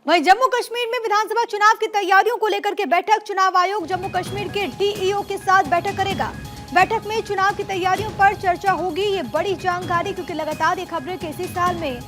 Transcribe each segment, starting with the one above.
वहीं जम्मू कश्मीर में विधानसभा चुनाव की तैयारियों को लेकर के बैठक। चुनाव आयोग जम्मू कश्मीर के डीईओ के साथ बैठक करेगा। बैठक में चुनाव की तैयारियों पर चर्चा होगी। ये बड़ी जानकारी, क्योंकि लगातार ये खबरें कि इसी साल में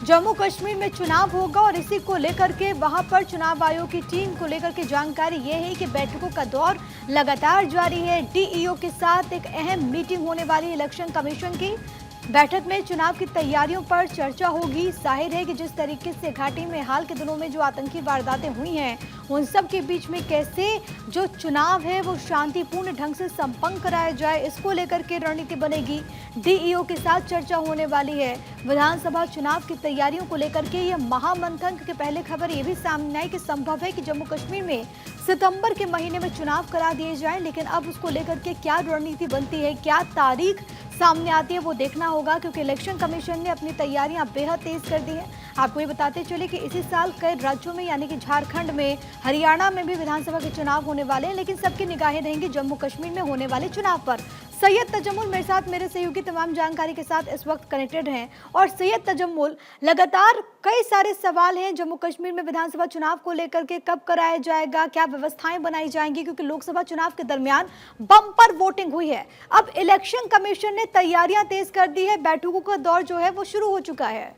जम्मू कश्मीर में चुनाव होगा और इसी को लेकर के वहां पर चुनाव आयोग की टीम को लेकर के जानकारी ये है कि बैठकों का दौर लगातार जारी है। डीईओ के साथ एक अहम मीटिंग होने वाली इलेक्शन कमीशन की। बैठक में चुनाव की तैयारियों पर चर्चा होगी। जाहिर है कि जिस तरीके से घाटी में हाल के दिनों में जो आतंकी वारदातें हुई हैं, उन सब के बीच में कैसे जो चुनाव है वो शांतिपूर्ण ढंग से संपन्न कराया जाए, इसको लेकर के रणनीति बनेगी। डीईओ के साथ चर्चा होने वाली है। विधानसभा चुनाव की तैयारियों को लेकर के यह महामंथन, क्योंकि पहले खबर ये भी सामने आई कि संभव है कि जम्मू कश्मीर में सितंबर के महीने में चुनाव करा दिए जाए, लेकिन अब उसको लेकर के क्या रणनीति बनती है, क्या तारीख सामने आती है, वो देखना होगा, क्योंकि इलेक्शन कमीशन ने अपनी तैयारियां बेहद तेज कर दी हैं। आपको ये बताते चले कि इसी साल कई राज्यों में यानी कि झारखंड में, हरियाणा में भी विधानसभा के चुनाव होने वाले हैं, लेकिन सबकी निगाहें रहेंगी जम्मू कश्मीर में होने वाले चुनाव पर। सैयद तजम्मुल मेरे साथ, मेरे सहयोगी तमाम जानकारी के साथ इस वक्त कनेक्टेड हैं। और सैयद तजम्मुल, लगातार कई सारे सवाल हैं जम्मू कश्मीर में विधानसभा चुनाव को लेकर के, कब कराया जाएगा, क्या व्यवस्थाएं बनाई जाएंगी, क्योंकि लोकसभा चुनाव के दरमियान बम्पर वोटिंग हुई है। अब इलेक्शन कमीशन ने तैयारियां तेज कर दी है, बैठकों का दौर जो है वो शुरू हो चुका है।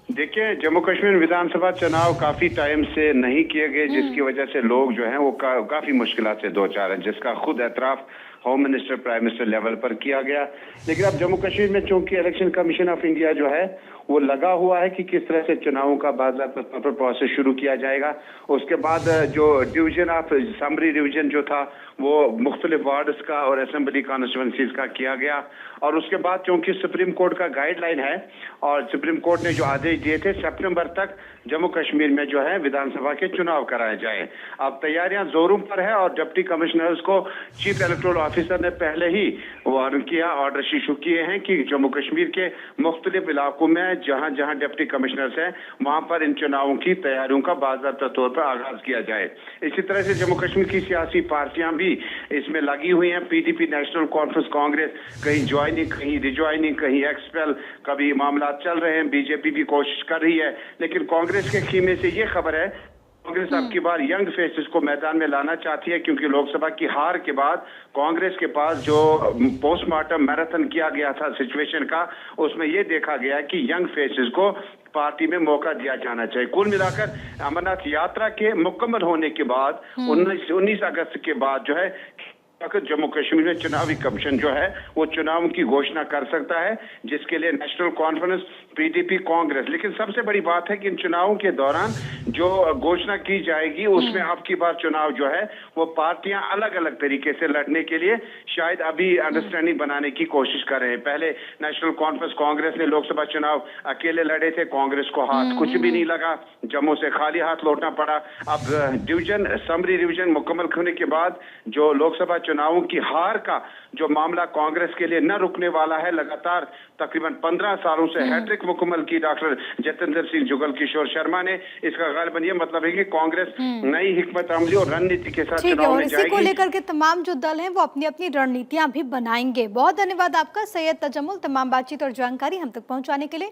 देखिए, जम्मू कश्मीर विधानसभा चुनाव काफी टाइम से नहीं किए गए, जिसकी वजह से लोग जो हैं वो काफी मुश्किलात से दो चार हैं, जिसका खुद एतराफ home minister, prime minister level पर किया गया। लेकिन अब जम्मू कश्मीर में चूंकि इलेक्शन कमीशन ऑफ इंडिया जो है वो लगा हुआ है कि किस तरह से चुनावों का बाज़ाब्ता पर प्रोसेस शुरू किया जाएगा। उसके बाद जो डिवीजन ऑफ समरी डिवीजन जो था वो मुख्तलिफ वार्ड्स का और असेंबली कॉन्स्टिट्यूंसीज का किया गया। और उसके बाद चूंकि सुप्रीम कोर्ट का गाइडलाइन है और सुप्रीम कोर्ट ने जो आदेश दिए थे सितंबर तक जम्मू कश्मीर में जो है विधानसभा के चुनाव कराए जाए, अब तैयारियां जोरों पर है। और डिप्टी कमिश्नर्स को चीफ इलेक्टोरल ऑफिसर ने पहले ही वार्न किया, ऑर्डर इशू किए हैं कि जम्मू कश्मीर के मुख्तलिफ इलाकों में जहां जहां डिप्टी कमिश्नर्स हैं वहां पर इन चुनावों की तैयारियों का बाज़ाब्ता तौर पर आगाज किया जाए। इसी तरह से जम्मू कश्मीर की सियासी पार्टियां भी इसमें लगी हुई हैं। पीडीपी, नेशनल कॉन्फ्रेंस कांग्रेस, कहीं ज्वाइनिंग, कहीं रिज्वाइनिंग, कहीं एक्सपेल, कभी मामला चल रहे हैं। बीजेपी भी कोशिश कर रही है, लेकिन कांग्रेस के खीमे से ये खबर है कांग्रेस अब की बार यंग फेसेस को मैदान में लाना चाहती है, क्योंकि लोकसभा की हार के बाद कांग्रेस के पास जो पोस्टमार्टम मैराथन किया गया था सिचुएशन का, उसमें यह देखा गया कि यंग फेसेस को पार्टी में मौका दिया जाना चाहिए। कुल मिलाकर अमरनाथ यात्रा के मुकम्मल होने के बाद 19 अगस्त के बाद जो है जम्मू कश्मीर में चुनावी कमीशन जो है वो चुनाव की घोषणा कर सकता है, जिसके लिए नेशनल कॉन्फ्रेंस, पीडीपी, कांग्रेस। लेकिन सबसे बड़ी बात है कि इन चुनावों के दौरान जो घोषणा की जाएगी उसमें अब की बार चुनाव जो है वो पार्टियां अलग अलग तरीके से लड़ने के लिए शायद अभी अंडरस्टैंडिंग बनाने की कोशिश कर रहे हैं। पहले नेशनल कॉन्फ्रेंस कांग्रेस ने लोकसभा चुनाव अकेले लड़े थे, कांग्रेस को हाथ कुछ भी नहीं लगा, जम्मू से खाली हाथ लौटना पड़ा। अब डिवीजन, समरी डिवीजन मुकम्मल होने के बाद जो लोकसभा चुनावों की हार का जो मामला कांग्रेस के लिए न रुकने वाला है, लगातार तकरीबन 15 सालों से हैट्रिक मुकम्मल की डॉक्टर जितेंद्र सिंह जुगल किशोर शर्मा ने, इसका गालिबन ये मतलब है कि कांग्रेस नई हिकमत अमली और रणनीति के साथ चुनाव में जाएगी। इसी को लेकर के तमाम जो दल हैं वो अपनी अपनी रणनीतियां भी बनाएंगे। बहुत धन्यवाद आपका सैयद तजम्मुल, तमाम बातचीत और जानकारी हम तक पहुंचाने के लिए।